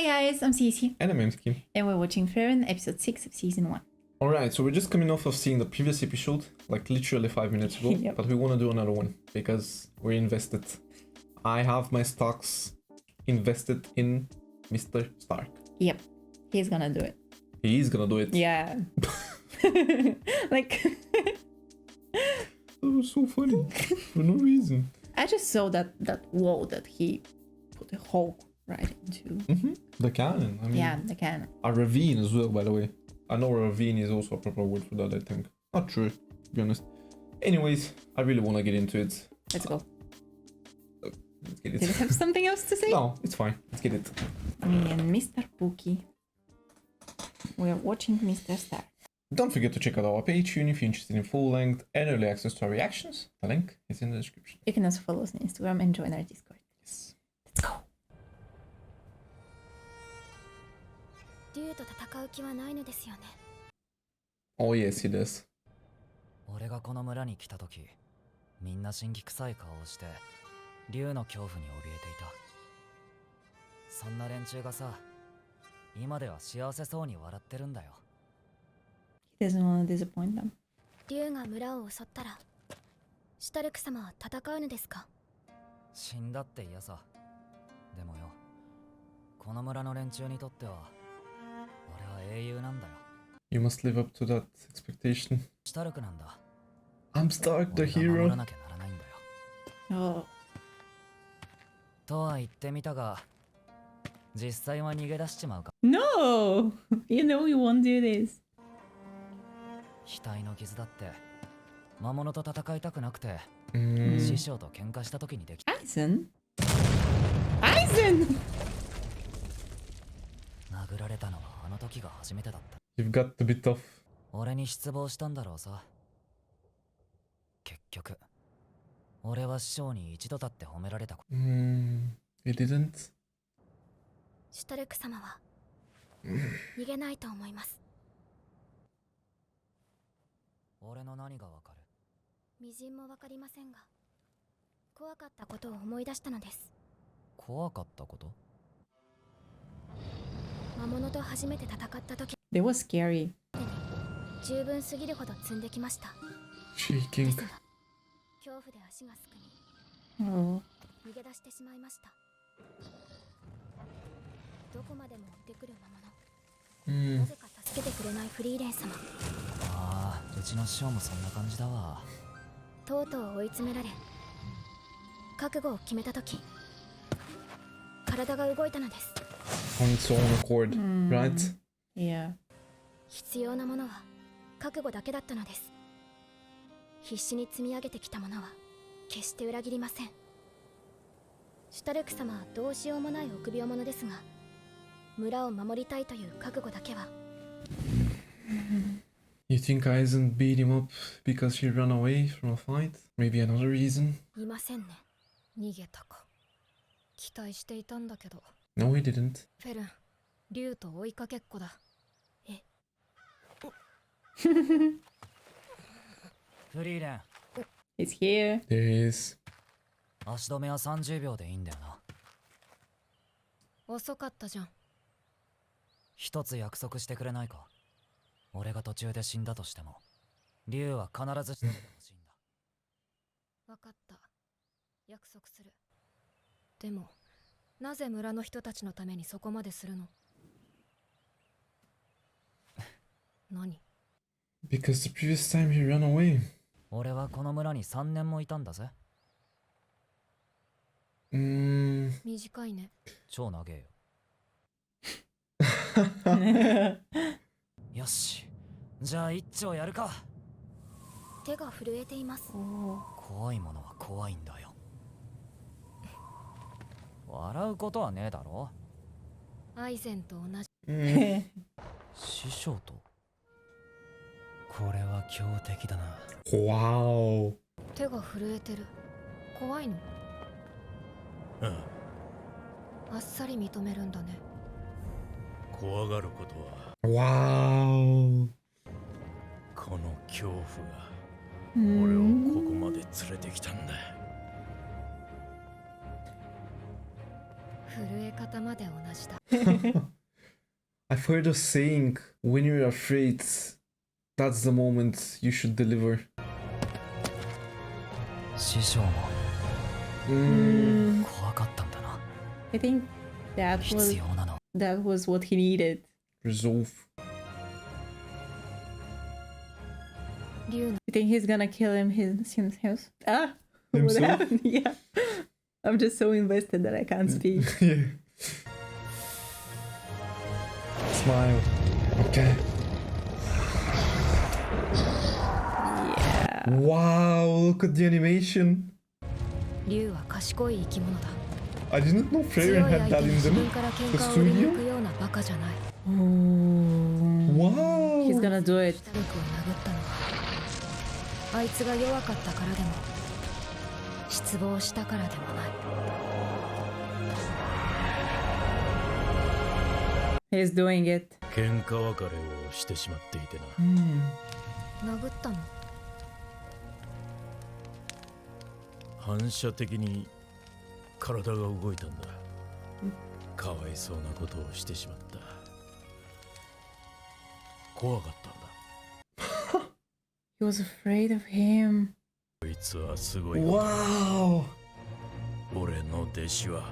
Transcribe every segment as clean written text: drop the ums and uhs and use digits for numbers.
Hi guys, I'm Sisi. And I'm Mski. And we're watching Frieren episode 6 of season 1. Alright, so we're just coming off of seeing the previous episode, like literally 5 minutes ago, Yep. but we want to do another one because we're invested. I have my stocks invested in Mr. Stark. Yep, he's gonna do it. He's gonna do it. Yeah. Like, That was so funny for no reason. I just saw that wall that he put a hole right into. The cannon. I mean, Yeah, the cannon. a ravine as well, by the way. I know a ravine is also a proper word for that, I think. Not true, to be honest. Anyways, I really want to get into it. Let's go. Let's get it. Do you have something else to say? No, it's fine. Let's get it. Me and Mr. Pookie. We are watching Mr. Stark. Don't forget to check out our Patreon if you're interested in full-length and early access to our reactions. The link is in the description. You can also follow us on Instagram and join our Discord. Yes. Let's go. 竜と戦う気はないのですよね。 Oh yes, he does. 俺がこの村に来た時、みんな神気臭い顔をして竜の恐怖に怯えていた。そんな連中がさ、今では幸せそうに笑ってるんだよ。 He doesn't want to disappoint them. 竜が村を襲ったら、シュタルク様は戦うのですか？死んだって嫌さ。でもよ、この村の連中にとっては俺は英雄なんだよ。 You must live up to that expectation. シュタルクなんだ。 I'm Stark, the 俺が守 hero. らなきゃならないんだよ。 Oh. とは言ってみたが、実際は逃げ出しちまうか。 No! You know we won't do this. 額の傷だって魔物と戦いたくなくて、 Mm. 師匠と喧嘩した時にできた。 Eisen? Eisen! 殴られたのはあの時が初めてだった。 You've got to be tough. 俺に失望したんだろうさ。結局俺は師匠に一度だって褒められた。 He didn't. シュタルク様は逃げないと思います。俺の何がわかる？微塵もわかりませんが、怖かったことを思い出したのです。怖かったこと？魔物と初めて戦った時、 They were scary. 十分すぎるほど積んできました。で Shaking. すが、恐怖で足がすくみ、 Oh. 逃げ出してしまいました。どこまでも追ってくる魔物。なぜか助けてくれないフリーレン様。ああ、うちの師匠もそんな感じだわ。とうとう追い詰められ、覚悟を決めた時、体が動いたのです。 On its own accord, right? Yeah. 必要なものは覚悟だけだったのです。必死に積み上げてきたものは決して裏切りません。シュタルク様はどうしようもない臆病者ですが、村を守りたいという覚悟だけは。 You think Eisen beat him up because he ran away from a fight? Maybe another reason? いませんね。逃げたか。期待していたんだけど。 No, he didn't. フェルン、竜と追いかけっこだ。え。フリーレン、 It's here. There he is. 足止めは30秒でいいんだよな。遅かったじゃん。一つ約束してくれないか？俺が途中で死んだとしても、竜は必ず死んでほしいんだ。わかった。約束する。でも、なぜ村の人たちのためにそこまでするの？何？ Because the previous time he ran away. 俺はこの村に3年もいたんだぜ。短いね。超長えよ。よし、じゃあ一丁やるか。手が震えています。 怖いものは怖いんだよ。笑うことはねえだろ。アイゼンと同じ。師匠と。これは強敵だな。 Wow. 手が震えてる。怖いの？あっさり認めるんだね。怖がることは Wow. この恐怖が俺をここまで連れてきたんだ。震震え方まで同じだ。 I've heard a saying, when you're afraid, that's the moment you should deliver. 師匠も Mm, 怖かったんだな。 I think that 必 was 要なの that was what he needed. Resolve. 竜の You think he's gonna kill himself? Ah, what Himself? happened? Yeah, I'm just so invested that I can't speak. Yeah. Smile. Okay. Yeah. Wow, look at the animation. 竜は賢い生き物だ。 I didn't know 強 Frieren い had 相手 that に in 自分 them. から喧 The 嘩を売りに studio? 行くようなバカじゃない。 Oh. Wow. He's gonna do it. シュタルクを殴ったのはあいつが弱かったからでも失望したからでもない。 He's doing it. 喧嘩別れをしてしまっていてな。 殴ったの？反射的に体が動いたんだ。かわいそうなことをしてしまった。怖かったんだ。 He was afraid of him. こいつはすごい。 Wow. 俺の弟子は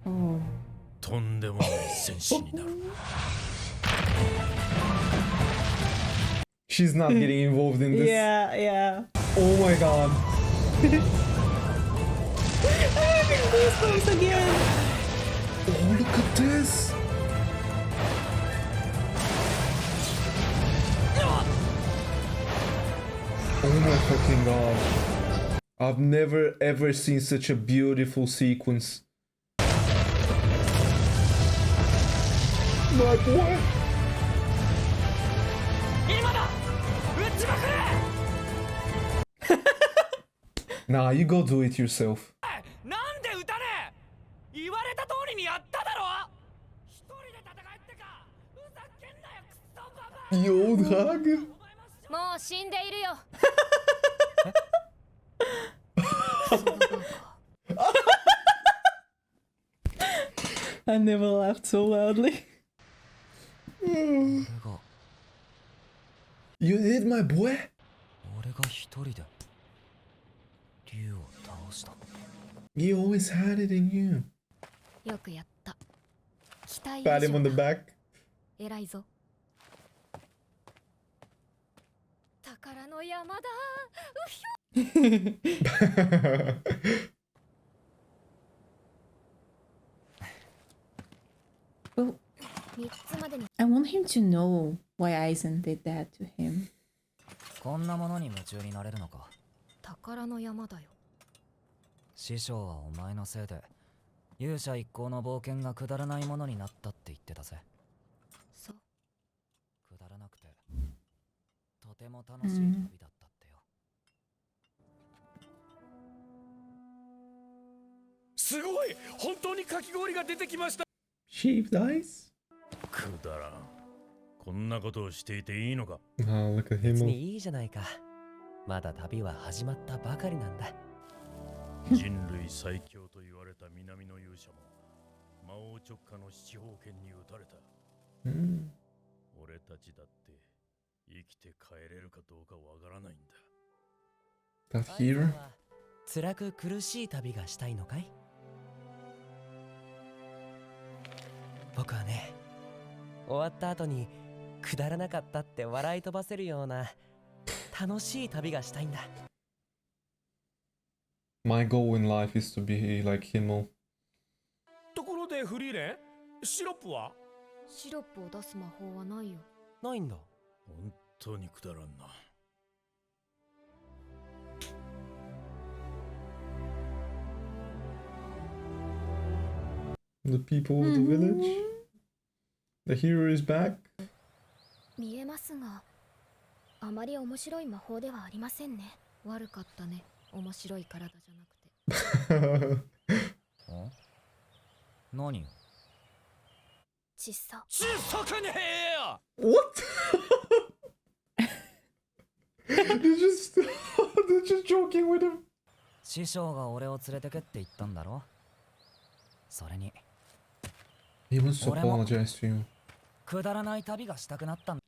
Oh. とんでもない戦士になる。 She's not getting involved in this. Yeah, yeah. Oh my god. I'm having goosebumps again. Oh, look at this. Oh my fucking god. I've never ever seen such a beautiful sequence. Like what? Nah, you go do it yourself. なんで撃たねえ。言われた通りにやっただろ。一人で戦えってか。ふざけんなよ、クソババア。 Yo, drag. もう死んでいるよ。 I never laughed so loudly. 俺が You did, my boy? 俺が一人で竜を倒した。 You always had it in you. よくやった。期待以 Pat him 上 on the だ。 back. 偉いぞ。宝の山だ。うひょ。 Well, 3つまでに I want him to know why Aizen did that to him. こんなものに夢中になれるのか。宝の山だよ。師匠はお前のせいで勇者一行の冒険がくだらないものになったって言ってたぜ。そう。くだらなくてとても楽しい旅だったってよ。すごい、本当にかき氷が出てきました。 Shaved eyes? くだらん。こんなことをしていていいのか。 Oh, look at 別 him. にいいじゃないか。まだ旅は始まったばかりなんだ。人類最強と言われた南の勇者も魔王直下の七宝剣に撃たれた。 Mm. 俺たちだって生きて帰れるかどうかわからないんだ。 That hero? 辛く苦しい旅がしたいのかい？僕はね、終わった後にくだらなかったって笑い飛ばせるような楽しい旅がしたいんだ。 My goal in life is to be like Himmel. ところでフリーレン、シロップは？シロップを出す魔法はないよ。ないんだ。本当にくだらんな。 The people of the village. The hero is back. 見えますが、あまり面白い魔法ではありませんね。悪かったね。面白い体じゃなくて。何よ。ちっさ。小さくねえよ。 What? they're just joking with him. 師匠が俺を連れてけって言ったんだろ。それに He wants to 俺も apologize to you. くだらない旅がしたくなったんだ。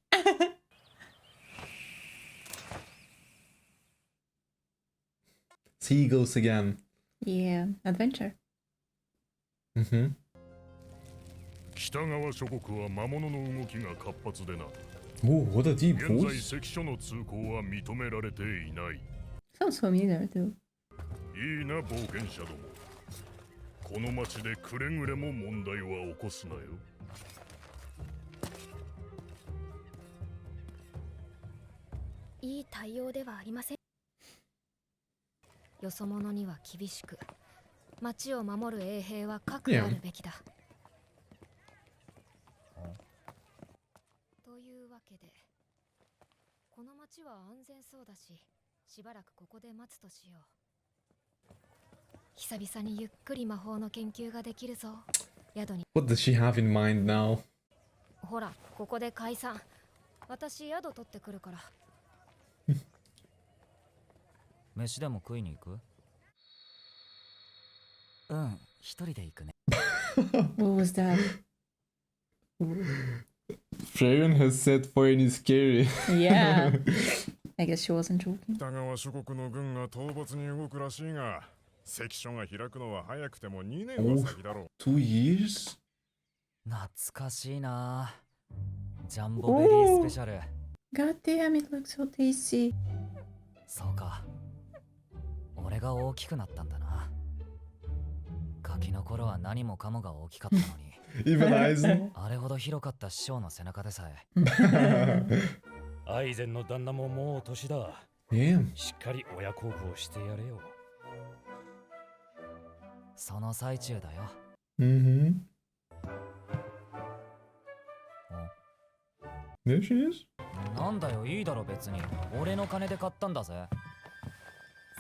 See, he goes again. Yeah, adventure. Mm-hmm. 北側諸国は魔物の動きが活発でな。 Oh, what a deep 現在 voice. 関所の通行は認められていない。 Sounds familiar too. いいな冒険者ども。この町でくれぐれも問題は起こすなよ。いい対応ではありません。よそ者には厳しく、町を守る衛兵は核あるべきだ。というわけで、この町は安全そうだし、しばらくここで待つとしよう。久々にゆっくり魔法の研究ができるぞ。宿に。 What does she have in mind now? ほら、ここで解散。私宿取ってくるから。飯でも食いに行く？うん、一人で行くね。 What was that? Frieren has said Frieren is scary. Yeah. I guess she wasn't joking. 北側諸国の軍が討伐に動くらしいが、関所が開くのは早くても2年は先だろう。 2 years? 懐かしいな。ジャンボベリースペシャル。 God damn, it looks so tasty. そうか。俺が大きくなったんだな。ガキの頃は何もかもが大きかったのに。Even Eisen? あれほど広かった師匠の背中でさえ。アイゼンの旦那ももう年だ。 Damn. しっかり親孝行してやれよ。その最中だよ。 Mm-hmm. お There she is. なんだよ、いいだろ別に。俺の金で買ったんだぜ。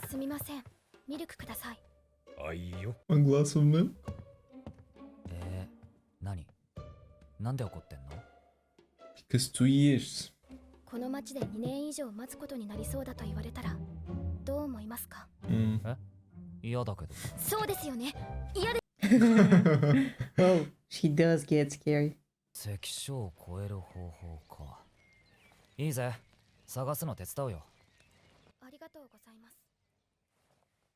すみません。ミルクください。あ、いいよ。 A glass of milk. 何？なんで怒ってんの？ Because 2 years. この町で2年以上待つことになりそうだと言われたらどう思いますか？ Mm. 嫌だけど。そうですよね。嫌で。 Oh, she does get scary. 関所を越える方法か。いいぜ。探すの手伝うよ。ありがとうございます。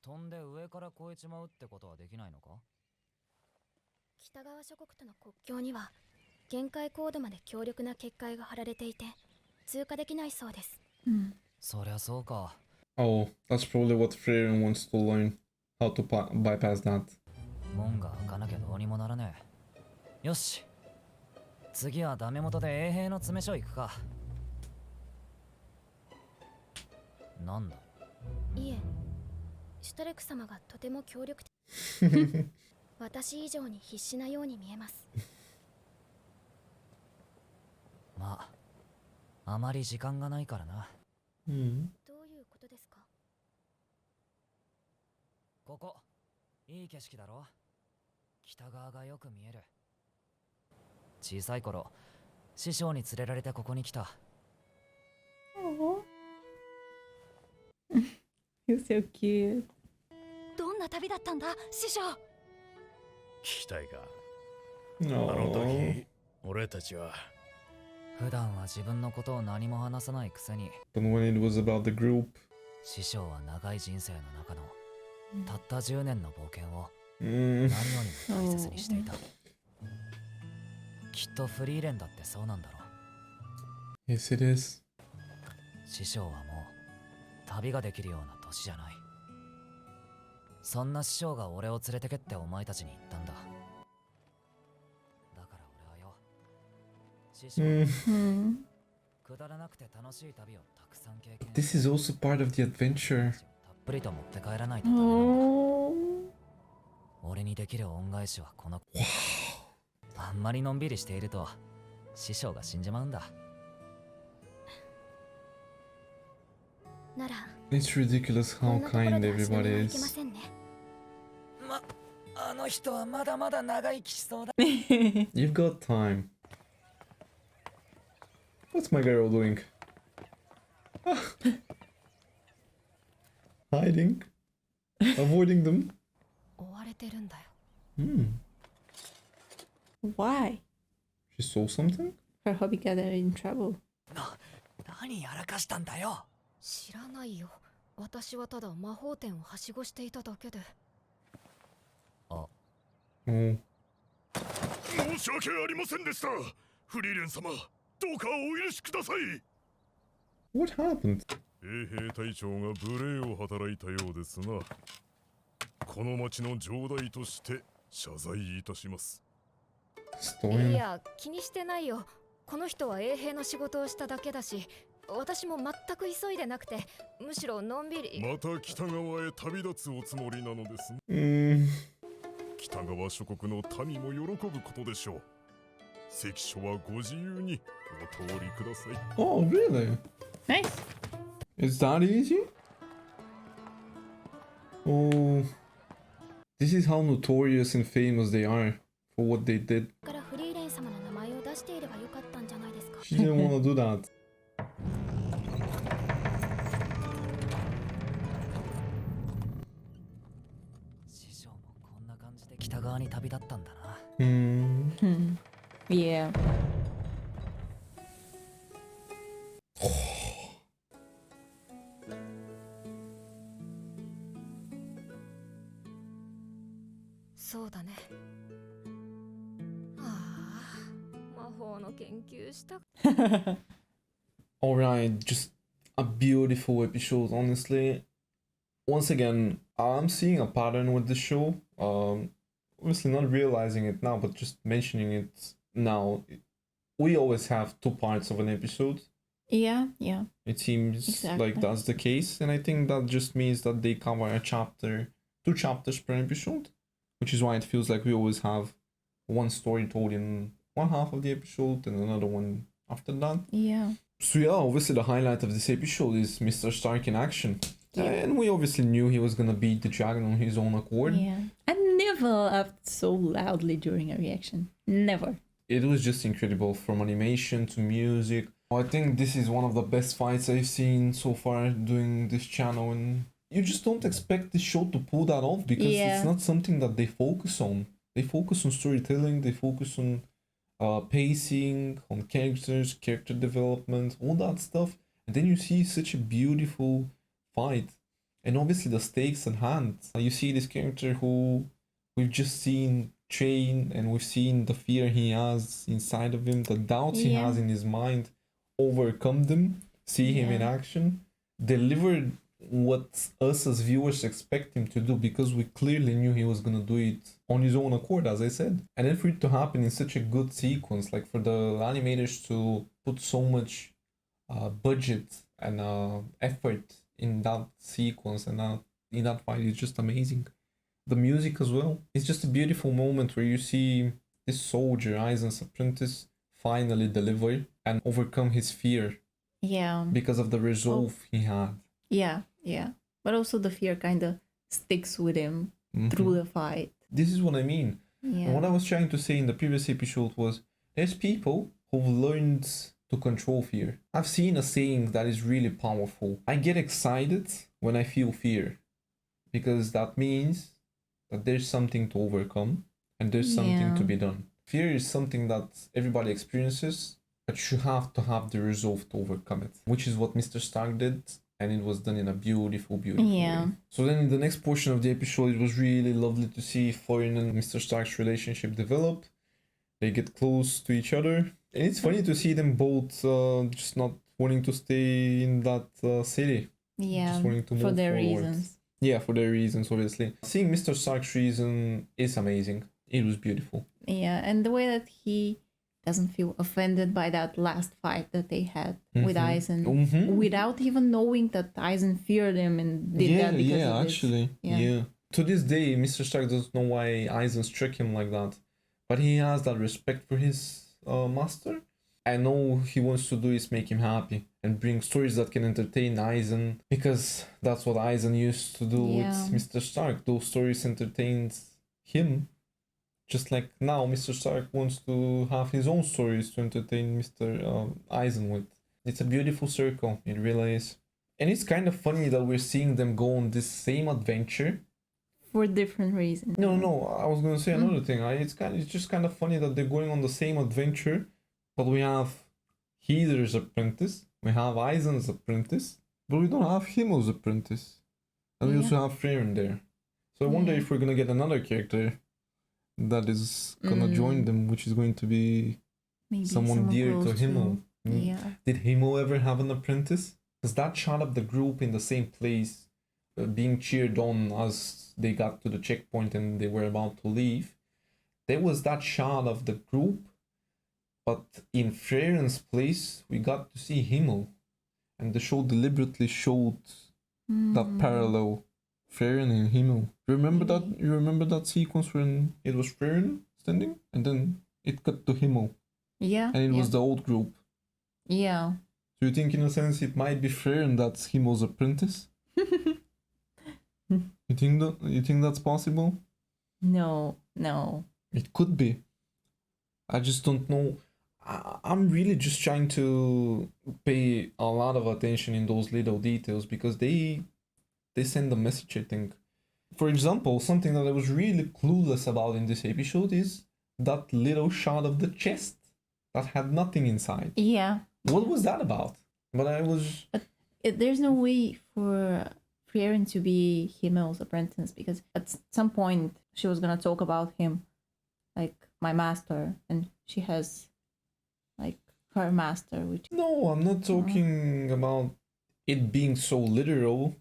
飛んで上から越えちまうってことはできないのか？北側諸国との国境には限界高度まで強力な結界が張られていて通過できないそうです。そりゃそうか。 Oh, that's probably what Frieren wants to learn. How to bypass that. 門が開かなきゃどうにもならねえ。よし。次はダメ元で衛兵の詰め所行くか。なんだ？いえ、シュタレク様がとても協力的。私以上に必死なように見えます。まあ、あまり時間がないからな。Mm. どういうことですか？ここ、いい景色だろ？北側がよく見える。小さい頃、師匠に連れられてここに来た。Oh. You're so cute. どんな旅だったんだ、師匠。聞きたいか。 No. あの時、俺たちは。普段は自分のことを何も話さないくせに、 But when it was about the group. 師匠は長い人生の中のたった10年の冒険を Mm. 何よりも大切にしていた。きっとフリーレンだってそうなんだろう。 Yes, it is. 師匠はもう旅ができるような年じゃない。そんな師匠が俺を連れてけってお前たちに言ったんだ。だから俺はよ、師匠、 Mm. くだらなくて楽しい旅をたくさん経験 This is also part of the adventure. たっぷりと持って帰らないとダメなんだ。 Oh. 俺にできる恩返しはこのあんまりのんびりしていると師匠が死んじまうんだ。なら、 It's ridiculous こ how んなところ kind で足並み everybody はいけま is. せんね。あの人はまだまだ長生きしそうだ。 You've got time. What's my girl doing? Hiding? Avoiding them? 追われてるんだよ。 Hmm. Why? She saw something? Her hobby got her in trouble. 何やらかしたんだよ。知らないよ。私はただ魔法店をはしごしていただけで。Oh. 申し訳ありませんでした。フリーレン様、どうかお許しください。 What happened? 衛兵隊長が無礼を働いたようですな。この町の城代として謝罪いたします。い Story. や、気にしてないよ。この人は衛兵の仕事をしただけだし、私も全く急いでなくて、むしろのんびり。また北側へ旅立つおつもりなのですね。北側諸国の民も喜ぶことでしょう。関所はご自由にお通りください。 Oh, really? Nice. It's that easy? Oh. This is how notorious and famous they are for what they did. からフリーレン様の名前を出していればよかったんじゃないですか。 She didn't want to do that. 師匠もこんな感じで北側に旅立ったんだな。Yeah. そうだね。ああ、魔法の研究した。 Alright, just a beautiful episode, honestly. Once again, I'm seeing a pattern with the show. Obviously not realizing it now, but just mentioning it now. We always have 2 parts of an episode. Yeah, yeah. It seems Exactly. like that's the case, and I think that just means that they cover a chapter, 2 chapters per episode, which is why it feels like we always have one story told in one half of the episode and another one after that. Yeah. So yeah, obviously the highlight of this episode is Mr. Stark in action. Yeah. And we obviously knew he was gonna beat the dragon on his own accord. Yeah. I never laughed so loudly during a reaction. Never. It was just incredible, from animation to music. I think this is one of the best fights I've seen so far doing this channel, and you just don't expect this show to pull that off because it's not something that they focus on. They focus on storytelling, they focus on pacing, on characters, character development, all that stuff. And then you see such a beautiful fight. And obviously the stakes at hand. You see this character who we've just seen train, and we've seen the fear he has inside of him, the doubts he has in his mind, overcome them, see him in action, deliver what us as viewers expect him to do, because we clearly knew he was gonna do it on his own accord, as I said. And then for it to happen in such a good sequence, like for the animators to put so much budget and effort in that sequence and in that fight, is just amazing. The music as well. It's just a beautiful moment where you see this soldier, Aizen's apprentice, finally deliver and overcome his fear. Yeah. Because of the resolve he had. Yeah, yeah. But also the fear kind of sticks with him through the fight. This is what I mean. Yeah. And what I was trying to say in the previous episode was, there's people who've learned to control fear. I've seen a saying that is really powerful. I get excited when I feel fear, because that means that there's something to overcome and there's something to be done. Fear is something that everybody experiences, but you have to have the resolve to overcome it, which is what Mr. Stark did, and it was done in a beautiful way. So then in the next portion of the episode, it was really lovely to see Frieren and Mr. Stark's relationship develop. They get close to each other, and it's funny to see them both just not wanting to stay in that city. Yeah, just wanting to move for their forward. reasons. Yeah, for their reasons, obviously. Seeing Mr. Stark's reason is amazing. It was beautiful. Yeah, and the way that he doesn't feel offended by that last fight that they had with Aizen, without even knowing that Aizen feared him and did that because of actually. this. To this day, Mr. Stark doesn't know why Aizen struck him like that, but he has that respect for his master. I know he wants to do is make him happy and bring stories that can entertain Aizen, because that's what Aizen used to do with Mr. Stark. Those stories entertained him, just like now Mr. Stark wants to have his own stories to entertain Mr. Aizen with. It's a beautiful circle, it really is. And it's kind of funny that we're seeing them go on this same adventure for different reasons. No, I was gonna say another thing. It's just kind of funny that they're going on the same adventure, but we have Heather's apprentice, we have Aizen's apprentice, but we don't have Himo's apprentice. And we also have Frieren there. So I wonder if we're gonna get another character that is gonna join them, which is going to be Maybe someone dear to Himo. Yeah. Did Himo ever have an apprentice? Because that shot of the group in the same place, being cheered on as they got to the checkpoint and they were about to leave, there was that shot of the group, but in Frieren's place, we got to see Himo. And the show deliberately showed that parallel, Frieren and Himo. Remember that? You remember that sequence when it was Frieren standing, and then it cut to Himo, Yeah. and it was the old group. Yeah. So you think, in a sense, it might be Frieren that's Himo's apprentice? You think that's possible? No. It could be. I just don't know. I'm really just trying to pay a lot of attention in those little details because they send a message, I think. For example, something that I was really clueless about in this episode is that little shot of the chest that had nothing inside. Yeah. What was that about? But There's no way for Frieren to be Himo's apprentice because at some point she was gonna talk about him, like my master, and she has like her master, which. No, I'm not talking about it being so literal.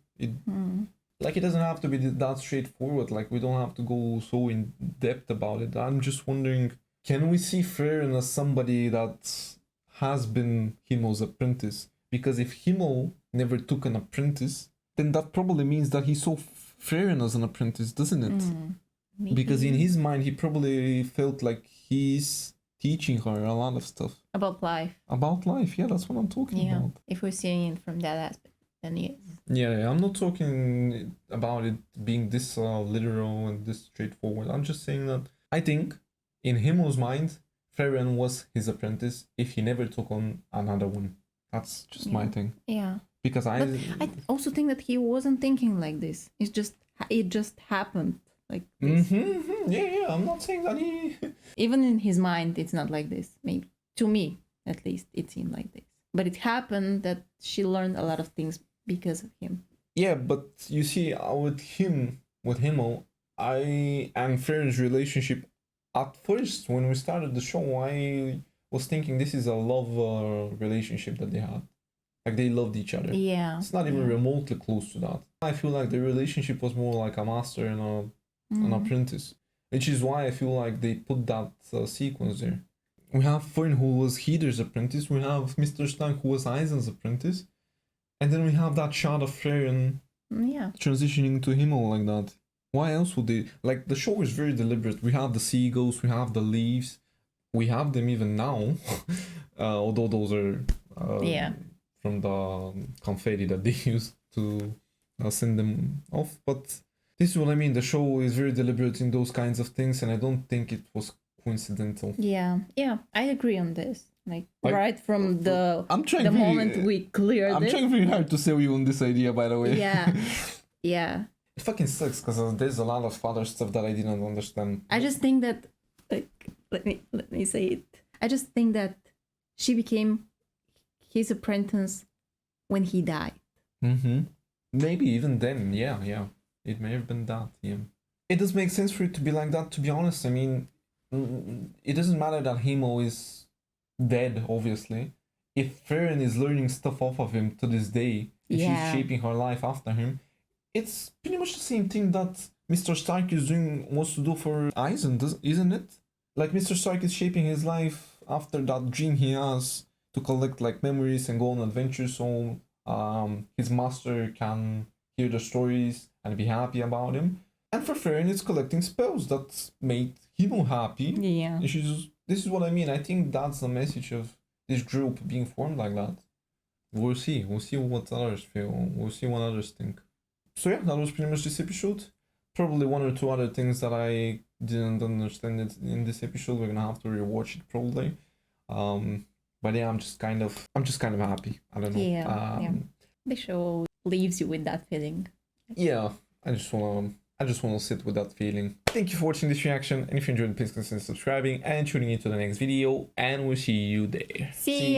Like, it doesn't have to be that straightforward. Like, we don't have to go so in depth about it. I'm just wondering, can we see Frieren as somebody that has been Himo's apprentice? Because if Himo never took an apprentice, then that probably means that he saw Frieren as an apprentice, doesn't it? Maybe. Because in his mind, he probably felt like he's teaching her a lot of stuff. About life. About life, yeah, that's what I'm talking about. If we're seeing it from that aspect, then yes. Yeah, I'm not talking about it being this literal and this straightforward. I'm just saying that I think in Himo's mind, Frieren was his apprentice if he never took on another one. That's just my thing. Yeah. Because I also think that he wasn't thinking like this. It just happened like this. Yeah, I'm not saying that he... Even in his mind, it's not like this. Maybe. To me, at least, it seemed like this. But it happened that she learned a lot of things because of him. Yeah, but you see, with Himo, I and Frieren's relationship, at first, when we started the show, I was thinking this is a love relationship that they had. Like, they loved each other. Yeah. It's not even remotely close to that. I feel like the relationship was more like a master and an apprentice. Which is why I feel like they put that sequence there. We have Frieren, who was Heather's apprentice. We have Mr. Stank, who was Aizen's apprentice. And then we have that shot of Frieren transitioning to Himo like that. Why else would they... Like, the show is very deliberate. We have the seagulls, we have the leaves. We have them even now. Although those are from the confetti that they use to send them off. But this is what I mean. The show is very deliberate in those kinds of things, and I don't think it was coincidental. Yeah, I agree on this. Like right from the moment we cleared I'm trying very hard to sell you on this idea, by the way. Yeah. It fucking sucks because there's a lot of other stuff that I didn't understand. I just think that, like, let me say it. I just think that she became his apprentice when he died. Maybe even then, yeah. It may have been that, yeah. It does make sense for it to be like that, to be honest. I mean, it doesn't matter that Himo is dead, obviously. If Frieren is learning stuff off of him to this day, and she's shaping her life after him, it's pretty much the same thing that Mr. Stark wants to do for Aizen, isn't it? Like, Mr. Stark is shaping his life after that dream he has to collect, like, memories and go on adventures so his master can hear the stories and be happy about him. And for Frieren, it's collecting spells that made Himo happy. Yeah. This is what I mean. I think that's the message of this group being formed like that. We'll see. We'll see what others feel. We'll see what others think. So yeah, that was pretty much this episode. Probably one or two other things that I didn't understand in this episode. We're gonna have to rewatch it probably. But yeah, I'm just kind of happy. I don't know. Yeah. The show leaves you with that feeling. Yeah, I just wanna I just want to sit with that feeling. Thank you for watching this reaction, and if you enjoyed, please consider subscribing and tuning into the next video, and we'll see you there. See ya.